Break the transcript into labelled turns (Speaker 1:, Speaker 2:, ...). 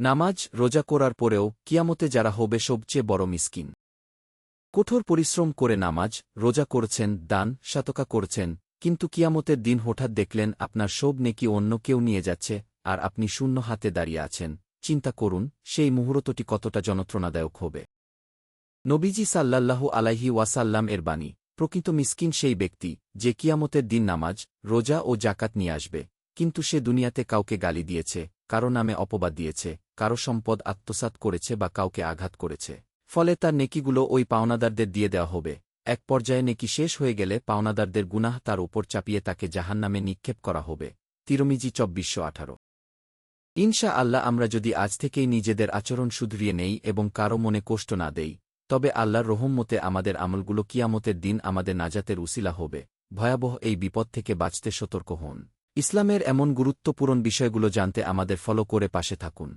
Speaker 1: নামাজ, রোজা করার পরেও কিয়ামতে যারা হবে সবচেয়ে বড় মিসকিন। কঠোর পরিশ্রম করে নামাজ, রোজা করছেন, দান, সাতকা করছেন, কিন্তু কিয়ামতের দিন হঠাৎ দেখলেন আপনার সব নেকি অন্য কেউ নিয়ে যাচ্ছে, আর আপনি শূন্য হাতে দাঁড়িয়ে আছেন। চিন্তা করুন, সেই মুহূর্তটি কতটা যন্ত্রণাদায়ক হবে। নবীজি সাল্লাল্লাহু আলাইহি ওয়াসাল্লাম এর বাণী, প্রকৃত মিসকিন সেই ব্যক্তি যে কিয়ামতের দিন নামাজ, রোজা ও জাকাত নিয়ে আসবে, কিন্তু সে দুনিয়াতে কাউকে গালি দিয়েছে, কারো নামে অপবাদ দিয়েছে, কারো সম্পদ আত্মসাৎ করেছে বা কাউকে আঘাত করেছে। ফলে তার নেকিগুলো ওই পাওনাদারদের দিয়ে দেওয়া হবে। এক পর্যায়ে নেকি শেষ হয়ে গেলে পাওনাদারদের গুনাহ তার উপর চাপিয়ে তাকে জাহান্নামে নিক্ষেপ করা হবে। তিরমিজি ২৪১৮। ইনশা আল্লাহ আমরা যদি আজ থেকেই নিজেদের আচরণ শুধরিয়ে নেই এবং কারো মনে কষ্ট না দেই, তবে আল্লাহর রহমতে আমাদের আমলগুলো কিয়ামতের দিন আমাদের নাজাতের উসিলা হবে। ভয়াবহ এই বিপদ থেকে বাঁচতে সতর্ক হন। ইসলামের এমন গুরুত্বপূর্ণ বিষয়গুলো জানতে আমাদের ফলো করে পাশে থাকুন।